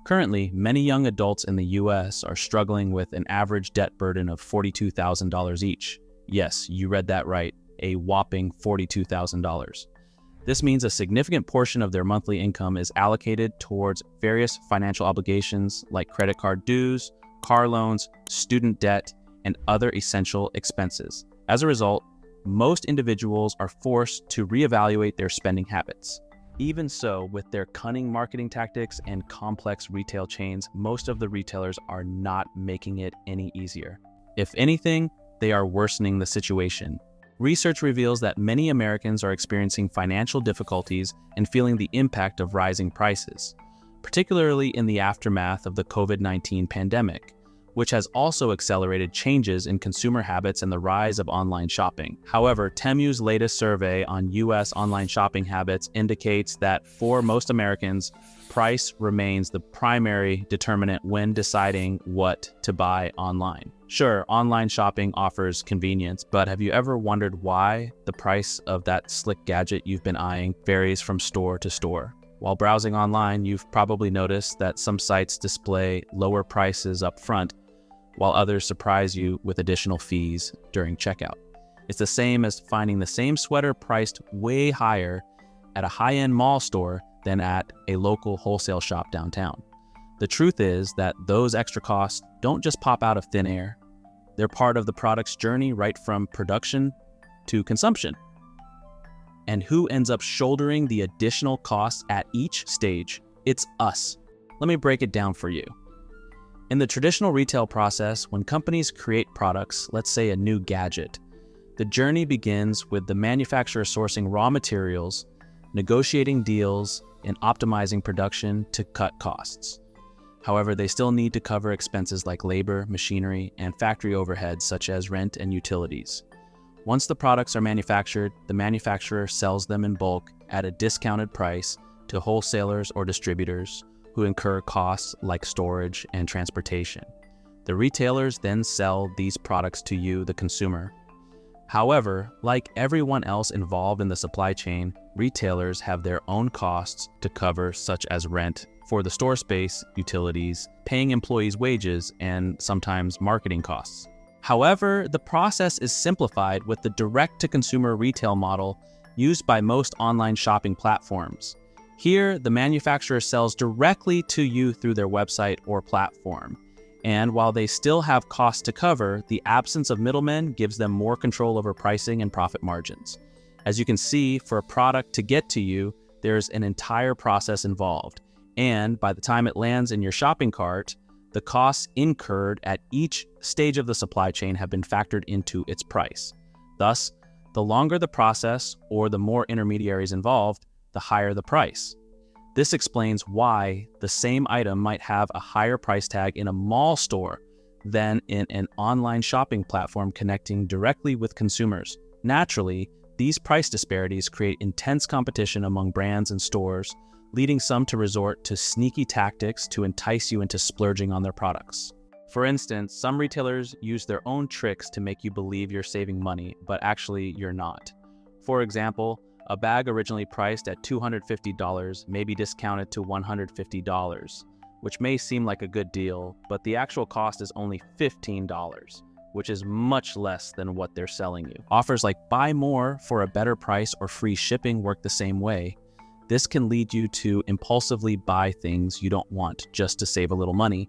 Currently, many young adults in the US are struggling with an average debt burden of $42,000 each. Yes, you read that right, a whopping $42,000. This means a significant portion of their monthly income is allocated towards various financial obligations like credit card dues, car loans, student debt, and other essential expenses. As a result, most individuals are forced to reevaluate their spending habits. Even so, with their cunning marketing tactics and complex retail chains, most of the retailers are not making it any easier. If anything, they are worsening the situation. Research reveals that many Americans are experiencing financial difficulties and feeling the impact of rising prices, particularly in the aftermath of the COVID-19 pandemic, which has also accelerated changes in consumer habits and the rise of online shopping. However, Temu's latest survey on U.S. online shopping habits indicates that for most Americans, price remains the primary determinant when deciding what to buy online. Sure, online shopping offers convenience, but have you ever wondered why the price of that slick gadget you've been eyeing varies from store to store? While browsing online, you've probably noticed that some sites display lower prices up front, while others surprise you with additional fees during checkout. It's the same as finding the same sweater priced way higher at a high-end mall store than at a local wholesale shop downtown. The truth is that those extra costs don't just pop out of thin air. They're part of the product's journey right from production to consumption. And who ends up shouldering the additional costs at each stage? It's us. Let me break it down for you. In the traditional retail process, when companies create products, let's say a new gadget, the journey begins with the manufacturer sourcing raw materials, negotiating deals, and optimizing production to cut costs. However, they still need to cover expenses like labor, machinery, and factory overheads such as rent and utilities. Once the products are manufactured, the manufacturer sells them in bulk at a discounted price to wholesalers or distributors who incur costs like storage and transportation. The retailers then sell these products to you, the consumer. However, like everyone else involved in the supply chain, retailers have their own costs to cover, such as rent for the store space, utilities, paying employees' wages, and sometimes marketing costs. However, the process is simplified with the direct-to-consumer retail model used by most online shopping platforms. Here, the manufacturer sells directly to you through their website or platform. And while they still have costs to cover, the absence of middlemen gives them more control over pricing and profit margins. As you can see, for a product to get to you, there's an entire process involved. And by the time it lands in your shopping cart, the costs incurred at each stage of the supply chain have been factored into its price. Thus, the longer the process or the more intermediaries involved, the higher the price. This explains why the same item might have a higher price tag in a mall store than in an online shopping platform connecting directly with consumers. Naturally, these price disparities create intense competition among brands and stores, leading some to resort to sneaky tactics to entice you into splurging on their products. For instance, some retailers use their own tricks to make you believe you're saving money, but actually you're not. For example, a bag originally priced at $250 may be discounted to $150, which may seem like a good deal, but the actual cost is only $15, which is much less than what they're selling you. Offers like buy more for a better price or free shipping work the same way. This can lead you to impulsively buy things you don't want just to save a little money,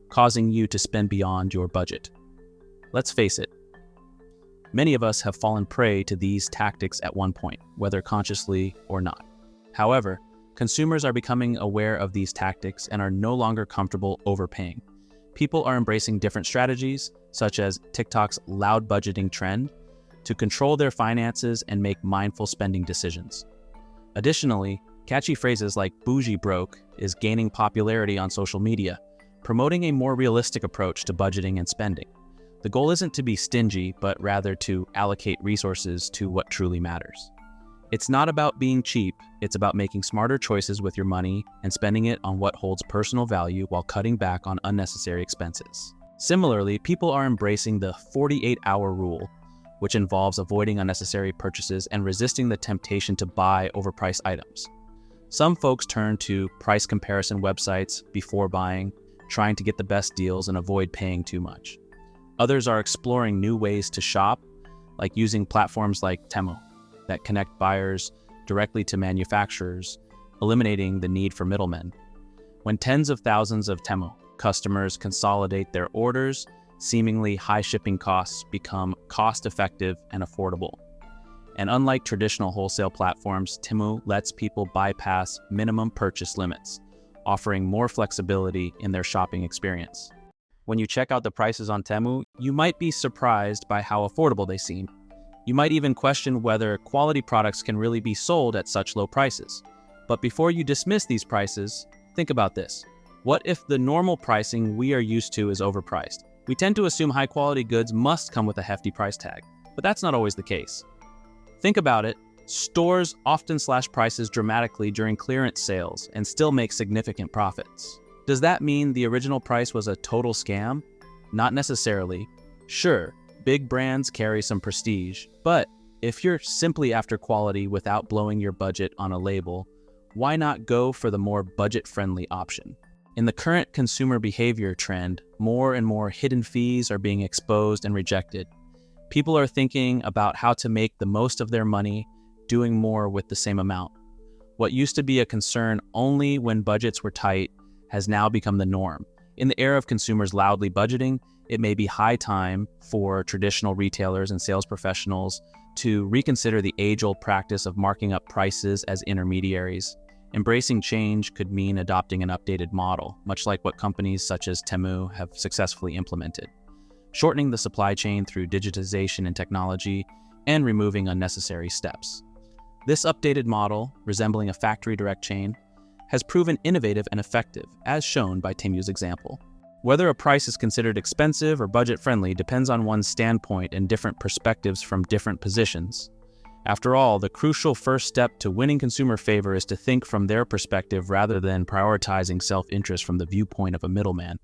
causing you to spend beyond your budget. Let's face it, many of us have fallen prey to these tactics at one point, whether consciously or not. However, consumers are becoming aware of these tactics and are no longer comfortable overpaying. People are embracing different strategies, such as TikTok's loud budgeting trend, to control their finances and make mindful spending decisions. Additionally, catchy phrases like bougie broke is gaining popularity on social media, promoting a more realistic approach to budgeting and spending. The goal isn't to be stingy, but rather to allocate resources to what truly matters. It's not about being cheap, it's about making smarter choices with your money and spending it on what holds personal value while cutting back on unnecessary expenses. Similarly, people are embracing the 48-hour rule, which involves avoiding unnecessary purchases and resisting the temptation to buy overpriced items. Some folks turn to price comparison websites before buying, trying to get the best deals and avoid paying too much. Others are exploring new ways to shop, like using platforms like Temu that connect buyers directly to manufacturers, eliminating the need for middlemen. When tens of thousands of Temu customers consolidate their orders, seemingly high shipping costs become cost-effective and affordable. And unlike traditional wholesale platforms, Temu lets people bypass minimum purchase limits, offering more flexibility in their shopping experience. When you check out the prices on Temu, you might be surprised by how affordable they seem. You might even question whether quality products can really be sold at such low prices. But before you dismiss these prices, think about this. What if the normal pricing we are used to is overpriced? We tend to assume high-quality goods must come with a hefty price tag, but that's not always the case. Think about it. Stores often slash prices dramatically during clearance sales and still make significant profits. Does that mean the original price was a total scam? Not necessarily. Sure, big brands carry some prestige, but if you're simply after quality without blowing your budget on a label, why not go for the more budget-friendly option? In the current consumer behavior trend, more and more hidden fees are being exposed and rejected. People are thinking about how to make the most of their money, doing more with the same amount. What used to be a concern only when budgets were tight has now become the norm. In the era of consumers loudly budgeting, it may be high time for traditional retailers and sales professionals to reconsider the age-old practice of marking up prices as intermediaries. Embracing change could mean adopting an updated model, much like what companies such as Temu have successfully implemented. Shortening the supply chain through digitization and technology, and removing unnecessary steps. This updated model, resembling a factory direct chain, has proven innovative and effective, as shown by Temu's example. Whether a price is considered expensive or budget-friendly depends on one's standpoint and different perspectives from different positions. After all, the crucial first step to winning consumer favor is to think from their perspective rather than prioritizing self-interest from the viewpoint of a middleman.